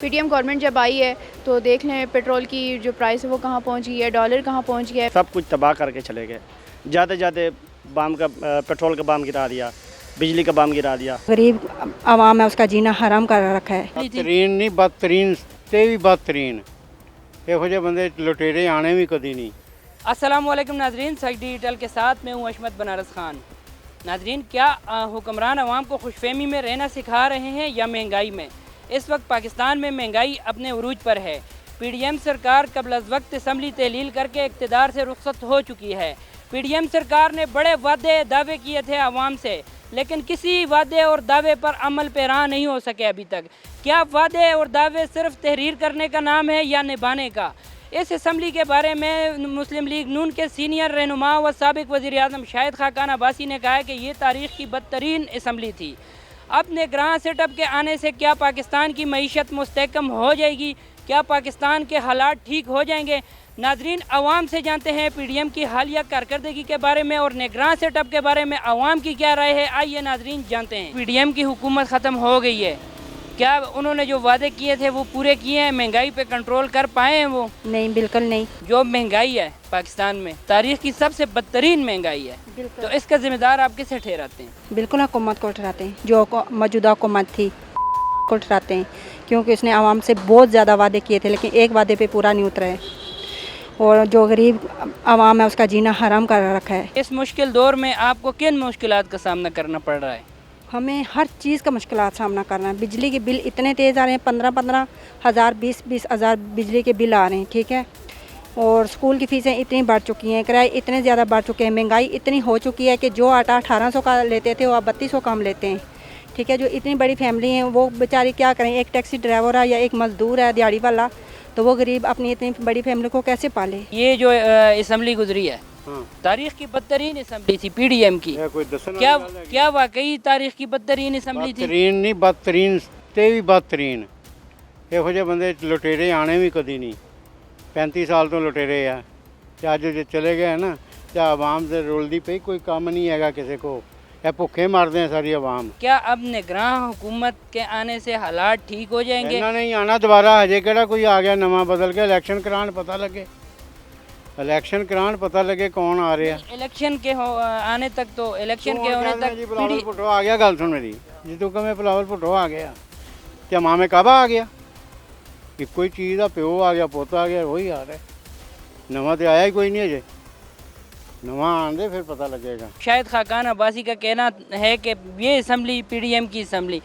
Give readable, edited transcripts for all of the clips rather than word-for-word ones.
PTM government جب آئی ہے تو دیکھ لیں پیٹرول کی جو پرائس ہے وہ کہاں پہنچ گئی ہے، ڈالر کہاں پہنچ گیا ہے۔ سب کچھ تباہ کر کے چلے گئے، جاتے جاتے بام کا پیٹرول کا بام گرا دیا، بجلی کا بام گرا دیا۔ غریب عوام ہے اس کا جینا حرام کر رکھا ہے۔ بدترین نہیں بدترین تے بھی بدترین یہو جہے بندے لٹیرے آنے بھی کدی نہیں۔ السلام علیکم ناظرین، سچ ڈیجیٹل کے ساتھ میں ہوں اشمت بنارس خان۔ ناظرین، کیا حکمران عوام کو خوش فہمی میں رہنا سکھا رہے ہیں یا مہنگائی میں؟ اس وقت پاکستان میں مہنگائی اپنے عروج پر ہے۔ PDM سرکار قبل از وقت اسمبلی تحلیل کر کے اقتدار سے رخصت ہو چکی ہے۔ PDM سرکار نے بڑے وعدے دعوے کیے تھے عوام سے، لیکن کسی وعدے اور دعوے پر عمل پیرا نہیں ہو سکے ابھی تک۔ کیا وعدے اور دعوے صرف تحریر کرنے کا نام ہے یا نبھانے کا؟ اس اسمبلی کے بارے میں مسلم لیگ نون کے سینئر رہنما و سابق وزیر اعظم شاہد خاقان عباسی نے کہا ہے کہ یہ تاریخ کی بدترین اسمبلی تھی۔ اب نگراں سیٹ اپ کے آنے سے کیا پاکستان کی معیشت مستحکم ہو جائے گی؟ کیا پاکستان کے حالات ٹھیک ہو جائیں گے؟ ناظرین، عوام سے جانتے ہیں PDM کی حالیہ کارکردگی کے بارے میں اور نگراں سیٹ اپ کے بارے میں عوام کی کیا رائے ہے۔ آئیے ناظرین جانتے ہیں۔ PDM کی حکومت ختم ہو گئی ہے، کیا انہوں نے جو وعدے کیے تھے وہ پورے کیے ہیں؟ مہنگائی پہ کنٹرول کر پائے ہیں وہ؟ نہیں، بالکل نہیں۔ جو مہنگائی ہے پاکستان میں تاریخ کی سب سے بدترین مہنگائی ہے، تو اس کا ذمہ دار آپ کسے ٹھہراتے ہیں؟ بالکل حکومت کو ٹھہراتے ہیں، جو موجودہ حکومت تھی کو ٹھہراتے ہیں، کیونکہ اس نے عوام سے بہت زیادہ وعدے کیے تھے لیکن ایک وعدے پہ پورا نہیں اترا ہے، اور جو غریب عوام ہے اس کا جینا حرام کر رکھا ہے۔ اس مشکل دور میں آپ کو کن مشکلات کا سامنا کرنا پڑ رہا ہے؟ ہمیں ہر چیز کا مشکلات سامنا کرنا ہے۔ بجلی کے بل اتنے تیز آ رہے ہیں، 15 ہزار 20 ہزار بجلی کے بل آ رہے ہیں، ٹھیک ہے، اور اسکول کی فیسیں اتنی بڑھ چکی ہیں، کرائے اتنے زیادہ بڑھ چکے ہیں، مہنگائی اتنی ہو چکی ہے کہ جو آٹا 1800 کا لیتے تھے وہ اب 3200 کا ہم لیتے ہیں، ٹھیک ہے۔ جو اتنی بڑی فیملی ہیں وہ بیچاری کیا کریں، ایک ٹیکسی ڈرائیور ہے یا ایک مزدور ہے دیہڑی والا، تو وہ غریب اپنی اتنی بڑی فیملی کو کیسے پالے؟ یہ جو اسمبلی گزری ہے تاریخ کی بدترین اسمبلی تھی PDM کی، کیا واقعی تاریخ کی بدترین اسمبلی تھی؟ بدترین نہیں بدترین تے بھی بدترین یہو جہے بندے لٹیرے آنے بھی کدی نہیں۔ 35 سال تو لٹیرے آ اج جو چلے گئے نا، کیا عوام سے رولدی پئی، کوئی کام نہیں ہے گا کسی کو، یہ بھوکے مارتے ہیں ساری عوام۔ کیا اب نگراں حکومت کے آنے سے حالات ٹھیک ہو جائیں گے؟ انہوں نے آنا دوبارہ، ہجے کہڑا کوئی آ گیا نواں بدل کے، الیکشن کران پتہ لگے، الیکشن کران پتہ لگے کون آ رہا ہے۔ الیکشن کے آنے تک تو الیکشن کے ہونے تک بلاول بھٹو آ گیا، گل سن میری جی، تو کہ بلاول بھٹو آ گیا، کیا امام کعبہ آ گیا؟ ایک کوئی چیز کا پیو آ گیا، پوتا آ گیا، وہی آ رہا ہے، نواں تو آیا ہی کوئی نہیں اجے، نواں آن دے پھر پتہ لگے گا۔ شاہد خاقان عباسی کا کہنا ہے کہ یہ اسمبلی PDM کی اسمبلی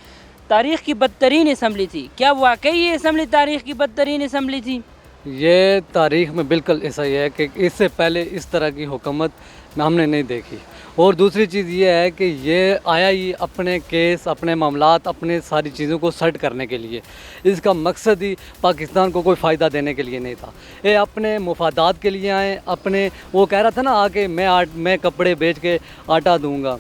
تاریخ کی بدترین اسمبلی تھی۔ کیا واقعی یہ اسمبلی تاریخ کی بدترین اسمبلی تھی؟ یہ تاریخ میں بالکل ایسا ہی ہے کہ اس سے پہلے اس طرح کی حکومت ہم نے نہیں دیکھی، اور دوسری چیز یہ ہے کہ یہ آیا ہی اپنے کیس، اپنے معاملات، اپنے ساری چیزوں کو سیٹ کرنے کے لیے، اس کا مقصد ہی پاکستان کو کوئی فائدہ دینے کے لیے نہیں تھا، یہ اپنے مفادات کے لیے آئے، اپنے وہ کہہ رہا تھا نا آ کے میں کپڑے بیچ کے آٹا دوں گا،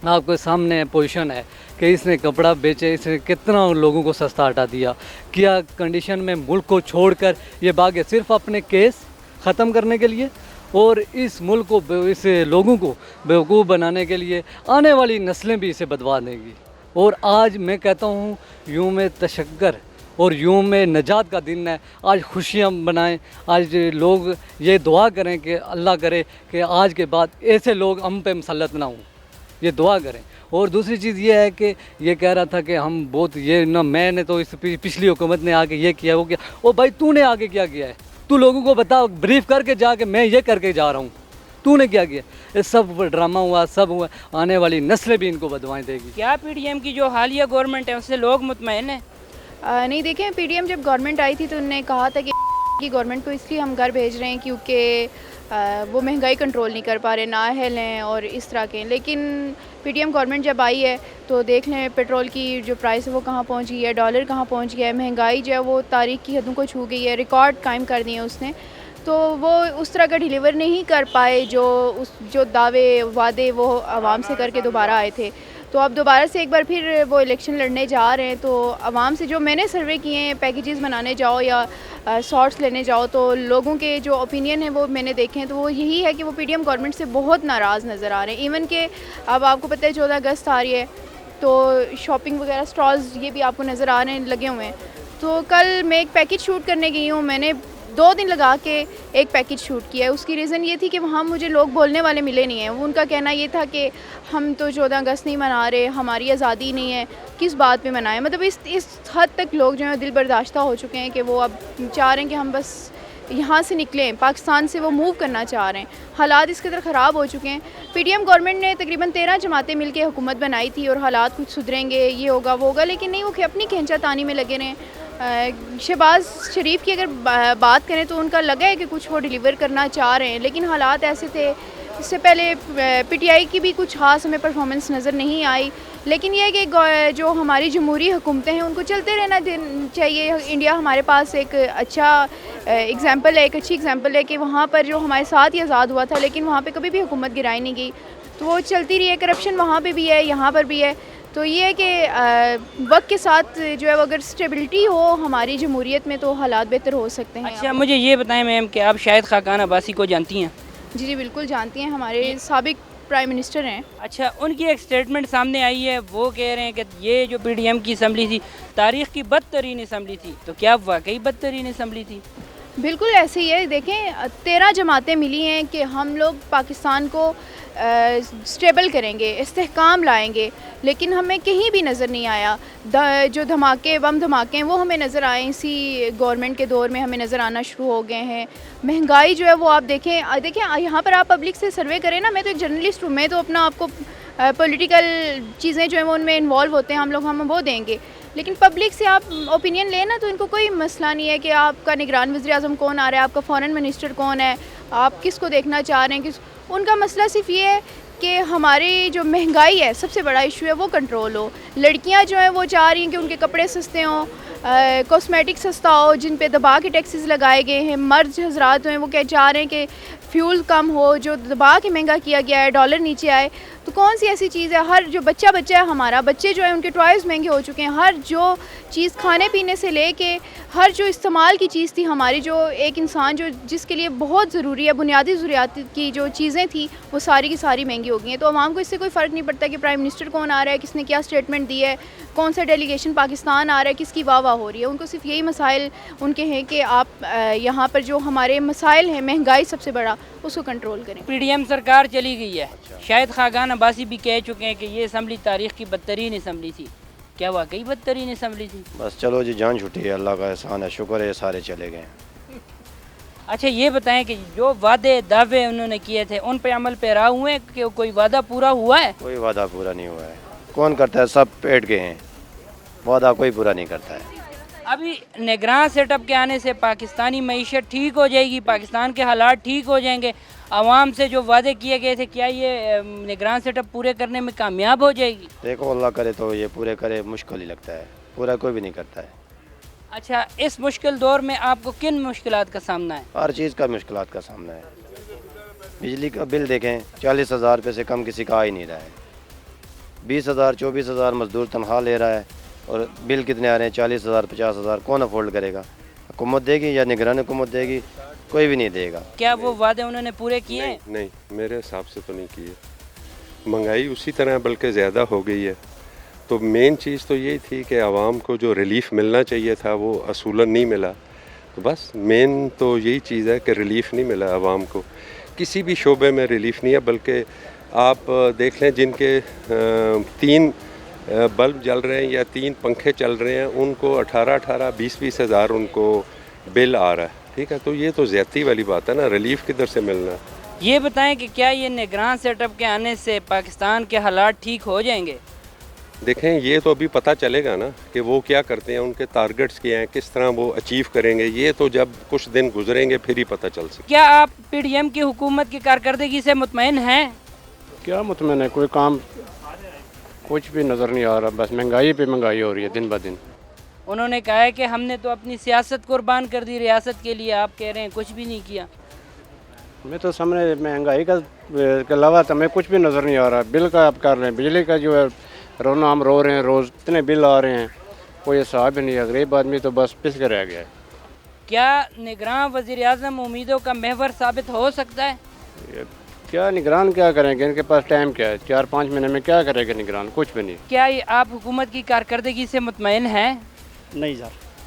آپ کے سامنے پوزیشن ہے کہ اس نے کپڑا بیچے، اس نے کتنا لوگوں کو سستا آٹا دیا، کیا کنڈیشن میں ملک کو چھوڑ کر یہ بھاگے صرف اپنے کیس ختم کرنے کے لیے اور اس ملک کو، اس لوگوں کو بیوقوف بنانے کے لیے، آنے والی نسلیں بھی اسے بدوا دیں گی۔ اور آج میں کہتا ہوں یوم تشکر اور یوم نجات کا دن ہے، آج خوشیاں منائیں، آج لوگ یہ دعا کریں کہ اللہ کرے کہ آج کے بعد ایسے لوگ ہم پہ مسلط نہ ہوں، یہ دعا کریں۔ اور دوسری چیز یہ ہے کہ یہ کہہ رہا تھا کہ ہم بہت یہ نہ، میں نے تو اس پچھلی حکومت نے آگے یہ کیا وہ کیا، او بھائی تو نے آگے کیا کیا ہے؟ تو لوگوں کو بتا، بریف کر کے جا کے میں یہ کر کے جا رہا ہوں، تو نے کیا کیا؟ یہ سب ڈرامہ ہوا، سب ہوا، آنے والی نسلیں بھی ان کو بدوائیں دے گی۔ کیا PDM کی جو حالیہ گورنمنٹ ہے اس سے لوگ مطمئن ہیں؟ نہیں، دیکھیں PDM جب گورنمنٹ آئی تھی تو انہوں نے کہا تھا کہ کی گورنمنٹ کو اس لیے ہم گھر بھیج رہے ہیں کیونکہ وہ مہنگائی کنٹرول نہیں کر پا رہے، نااہل ہیں اور اس طرح کے، لیکن PDM گورنمنٹ جب آئی ہے تو دیکھ لیں پیٹرول کی جو پرائس ہے وہ کہاں پہنچ گئی ہے، ڈالر کہاں پہنچ گیا ہے، مہنگائی جو ہے وہ تاریخ کی حدوں کو چھو گئی ہے، ریکارڈ قائم کر دیے اس نے، تو وہ اس طرح کا ڈیلیور نہیں کر پائے جو دعوے وعدے وہ عوام سے کر کے دوبارہ آئے تھے۔ تو اب دوبارہ سے ایک بار پھر وہ الیکشن لڑنے جا رہے ہیں، تو عوام سے جو میں نے سروے کیے ہیں، پیکیجز بنانے جاؤ یا سارٹس لینے جاؤ تو لوگوں کے جو اوپینین ہیں وہ میں نے دیکھے ہیں، تو وہ یہی ہے کہ وہ PDM گورنمنٹ سے بہت ناراض نظر آ رہے ہیں۔ ایون کہ اب آپ کو پتہ ہے 14 اگست آ رہی ہے تو شاپنگ وغیرہ سٹالز یہ بھی آپ کو نظر آ رہے ہیں لگے ہوئے ہیں، تو کل میں ایک پیکج شوٹ کرنے گئی ہوں, میں نے 2 دن لگا کے ایک پیکج شوٹ کیا ہے. اس کی ریزن یہ تھی کہ وہاں مجھے لوگ بولنے والے ملے نہیں ہیں. ان کا کہنا یہ تھا کہ ہم تو 14 اگست نہیں منا رہے, ہماری آزادی نہیں ہے, کس بات پہ منائیں. مطلب اس حد تک لوگ جو ہیں دل برداشتہ ہو چکے ہیں کہ وہ اب چاہ رہے ہیں کہ ہم بس یہاں سے نکلیں, پاکستان سے وہ موو کرنا چاہ رہے ہیں. حالات اس قدر خراب ہو چکے ہیں. پی ڈی ایم گورنمنٹ نے تقریباً 13 جماعتیں مل کے حکومت بنائی تھی اور حالات کچھ سدھریں گے, یہ ہوگا وہ ہوگا, لیکن نہیں, وہ اپنی کھینچا تانی میں لگے رہے ہیں. شہباز شریف کی اگر بات کریں تو ان کا لگا ہے کہ کچھ وہ ڈیلیور کرنا چاہ رہے ہیں, لیکن حالات ایسے تھے. اس سے پہلے پی ٹی آئی کی بھی کچھ خاص ہمیں پرفارمنس نظر نہیں آئی. لیکن یہ ہے کہ جو ہماری جمہوری حکومتیں ہیں ان کو چلتے رہنا چاہیے. انڈیا ہمارے پاس ایک اچھا ایگزامپل ہے, ایک اچھی ایگزامپل ہے کہ وہاں پر جو ہمارے ساتھ ہی آزاد ہوا تھا, لیکن وہاں پہ کبھی بھی حکومت گرائی نہیں گئی, تو وہ چلتی رہی ہے. کرپشن وہاں پہ بھی ہے, یہاں پر بھی ہے. تو یہ ہے کہ وقت کے ساتھ جو ہے اگر اسٹیبلٹی ہو ہماری جمہوریت میں تو حالات بہتر ہو سکتے ہیں. اچھا مجھے یہ بتائیں میم کہ آپ شاہد خاقان عباسی کو جانتی ہیں؟ جی جی بالکل جانتی ہیں, ہمارے سابق پرائم منسٹر ہیں. اچھا ان کی ایک سٹیٹمنٹ سامنے آئی ہے, وہ کہہ رہے ہیں کہ یہ جو پی ڈی ایم کی اسمبلی تھی تاریخ کی بدترین اسمبلی تھی. تو کیا واقعی بدترین اسمبلی تھی؟ بالکل ایسے ہی ہے. دیکھیں 13 جماعتیں ملی ہیں کہ ہم لوگ پاکستان کو اسٹیبل کریں گے, استحکام لائیں گے, لیکن ہمیں کہیں بھی نظر نہیں آیا. جو دھماکے بم دھماکے ہیں وہ ہمیں نظر آئے, اسی گورنمنٹ کے دور میں ہمیں نظر آنا شروع ہو گئے ہیں. مہنگائی جو ہے وہ آپ دیکھیں یہاں پر آپ پبلک سے سروے کریں نا. میں تو ایک جرنلسٹ ہوں, میں تو اپنا آپ کو پولیٹیکل چیزیں جو ہیں وہ ان میں انوالو ہوتے ہیں ہم وہ دیں گے, لیکن پبلک سے آپ اوپینین لیں نا تو ان کو کوئی مسئلہ نہیں ہے کہ آپ کا نگران وزیر اعظم کون آ رہا ہے, آپ کا فارن منسٹر کون ہے, آپ کس کو دیکھنا چاہ رہے ہیں. ان کا مسئلہ صرف یہ ہے کہ ہماری جو مہنگائی ہے سب سے بڑا ایشو ہے وہ کنٹرول ہو. لڑکیاں جو ہیں وہ چاہ رہی ہیں کہ ان کے کپڑے سستے ہوں, کاسمیٹک سستا ہو, جن پہ دبا کے ٹیکسز لگائے گئے ہیں. مرد حضرات جو ہیں وہ چاہ رہے ہیں کہ فیول کم ہو, جو دبا کے مہنگا کیا گیا ہے, ڈالر نیچے آئے. تو کون سی ایسی چیز ہے, ہر جو بچہ ہے ہمارا, بچے جو ہیں ان کے ٹوائز مہنگے ہو چکے ہیں. ہر جو چیز کھانے پینے سے لے کے ہر جو استعمال کی چیز تھی ہماری, جو ایک انسان جس کے لیے بہت ضروری ہے, بنیادی ضروریات کی جو چیزیں تھیں وہ ساری کی ساری مہنگی ہو گئی ہیں. تو عوام کو اس سے کوئی فرق نہیں پڑتا کہ پرائم منسٹر کون آ رہا ہے, کس نے کیا اسٹیٹمنٹ دی ہے, کون سا ڈیلیگیشن پاکستان آ رہا ہے, کس کی واہ ہو رہی ہے. ان کو صرف یہی مسائل ان کے ہیں کہ آپ یہاں پر جو ہمارے مسائل ہیں, مہنگائی سب سے بڑا, اس کو کنٹرول کریں. پی ڈی ایم سرکار چلی گئی ہے, شاہد خاقان عباسی بھی کہہ چکے ہیں کہ یہ اسمبلی تاریخ کی بدترین اسمبلی تھی. کیا واقعی بدترین اسمبلی تھی؟ بس چلو جی, جان چھٹی ہے, اللہ کا احسان ہے, شکر ہے سارے چلے گئے. اچھا یہ بتائیں کہ جو وعدے دعوے انہوں نے کیے تھے ان پہ عمل پیرا ہوئے ہیں کہ کوئی وعدہ پورا ہوا ہے؟ کوئی وعدہ پورا نہیں ہوا ہے. کون کرتا ہے, سب پیٹ گئے ہیں, وعدہ کوئی پورا نہیں کرتا ہے. ابھی نگراں سیٹ اپ کے آنے سے پاکستانی معیشت ٹھیک ہو جائے گی, پاکستان کے حالات ٹھیک ہو جائیں گے. عوام سے جو وعدے کیے گئے تھے کیا یہ نگراں سیٹ اپ پورے کرنے میں کامیاب ہو جائے گی؟ دیکھو اللہ کرے تو یہ پورے کرے, مشکل ہی لگتا ہے, پورا کوئی بھی نہیں کرتا ہے. اچھا اس مشکل دور میں آپ کو کن مشکلات کا سامنا ہے؟ ہر چیز کا مشکلات کا سامنا ہے. بجلی کا بل دیکھیں, 40,000 روپے سے کم کسی کا آ ہی نہیں رہا ہے. 20,000 24,000 مزدور تنخواہ لے رہا ہے, اور بل کتنے آ رہے ہیں, 40,000 50,000. کون افورڈ کرے گا؟ حکومت دے گی یا نگران حکومت دے گی؟ کوئی بھی نہیں دے گا. کیا وہ وعدے انہوں نے پورے کیے ہیں؟ نہیں, میرے حساب سے تو نہیں کیے. مہنگائی اسی طرح بلکہ زیادہ ہو گئی ہے. تو مین چیز تو یہی تھی کہ عوام کو جو ریلیف ملنا چاہیے تھا وہ اصولاً نہیں ملا. تو بس مین تو یہی چیز ہے کہ ریلیف نہیں ملا عوام کو, کسی بھی شعبے میں ریلیف نہیں ہے. بلکہ آپ دیکھ لیں جن کے 3 بلب جل رہے ہیں یا 3 پنکھے چل رہے ہیں, ان کو 18,000 20,000 ہزار ان کو بل آ رہا ہے. ٹھیک ہے, تو یہ تو زیادتی والی بات ہے نا, ریلیف کدھر سے ملنا. یہ بتائیں کہ کیا یہ نگران سیٹ اپ کے آنے سے پاکستان کے حالات ٹھیک ہو جائیں گے؟ دیکھیں یہ تو ابھی پتہ چلے گا نا کہ وہ کیا کرتے ہیں, ان کے ٹارگٹس کیا ہیں, کس طرح وہ اچیو کریں گے. یہ تو جب کچھ دن گزریں گے پھر ہی پتہ چل سکے. کیا آپ پی ڈی ایم کی حکومت کی کارکردگی سے مطمئن ہیں؟ کیا مطمئن ہے, کوئی کام کچھ بھی نظر نہیں آ رہا. بس مہنگائی پہ مہنگائی ہو رہی ہے دن بدن. انہوں نے کہا ہے کہ ہم نے تو اپنی سیاست قربان کر دی ریاست کے لیے, آپ کہہ رہے ہیں کچھ بھی نہیں کیا. ہمیں تو سامنے مہنگائی کا کے علاوہ تو ہمیں کچھ بھی نظر نہیں آ رہا. بل کا آپ کر رہے ہیں, بجلی کا جو ہے رونا ہم رو رہے ہیں, روز اتنے بل آ رہے ہیں, کوئی حساب ہی نہیں ہے. غریب آدمی تو بس پس کے رہ گیا ہے. کیا نگراں وزیر اعظم امیدوں کا محور ثابت ہو سکتا ہے؟ کیا نگران کیا کریں گے, ان کے پاس ٹائم کیا ہے, 4-5 مہینے میں کیا کرے گا نگران؟ کچھ بھی نہیں. کیا آپ حکومت کی کارکردگی سے مطمئن ہیں؟ نہیں سر,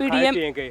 PDM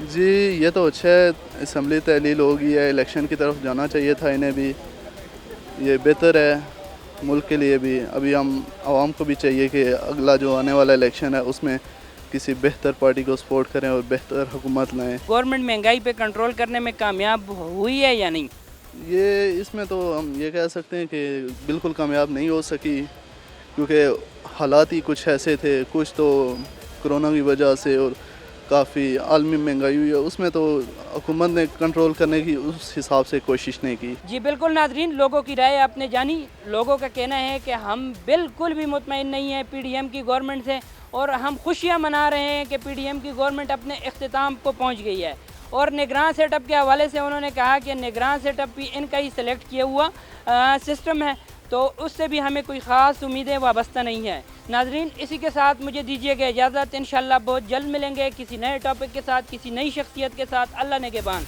جی یہ تو اچھا ہے، اسمبلی تحلیل ہو گئی ہے، الیکشن کی طرف جانا چاہیے تھا انہیں بھی، یہ بہتر ہے ملک کے لیے بھی. ابھی ہم عوام کو بھی چاہیے کہ اگلا جو آنے والا الیکشن ہے اس میں کسی بہتر پارٹی کو سپورٹ کریں اور بہتر حکومت لائیں. گورنمنٹ مہنگائی پہ کنٹرول کرنے میں کامیاب ہوئی ہے یا نہیں؟ یہ اس میں تو ہم یہ کہہ سکتے ہیں کہ بالکل کامیاب نہیں ہو سکی، کیونکہ حالات ہی کچھ ایسے تھے، کچھ تو کرونا کی وجہ سے اور کافی عالمی مہنگائی ہوئی ہے، اس میں تو حکومت نے کنٹرول کرنے کی اس حساب سے کوشش نہیں کی. جی بالکل ناظرین، لوگوں کی رائے آپ نے جانی. لوگوں کا کہنا ہے کہ ہم بالکل بھی مطمئن نہیں ہیں پی ڈی ایم کی گورنمنٹ سے، اور ہم خوشیاں منا رہے ہیں کہ پی ڈی ایم کی گورنمنٹ اپنے اختتام کو پہنچ گئی ہے. اور نگراں سیٹ اپ کے حوالے سے انہوں نے کہا کہ نگراں سیٹ اپ بھی ان کا ہی سلیکٹ کیا ہوا سسٹم ہے، تو اس سے بھی ہمیں کوئی خاص امیدیں وابستہ نہیں ہیں. ناظرین، اسی کے ساتھ مجھے دیجیے گا اجازت. انشاءاللہ بہت جلد ملیں گے کسی نئے ٹاپک کے ساتھ، کسی نئی شخصیت کے ساتھ. اللہ نگہبان.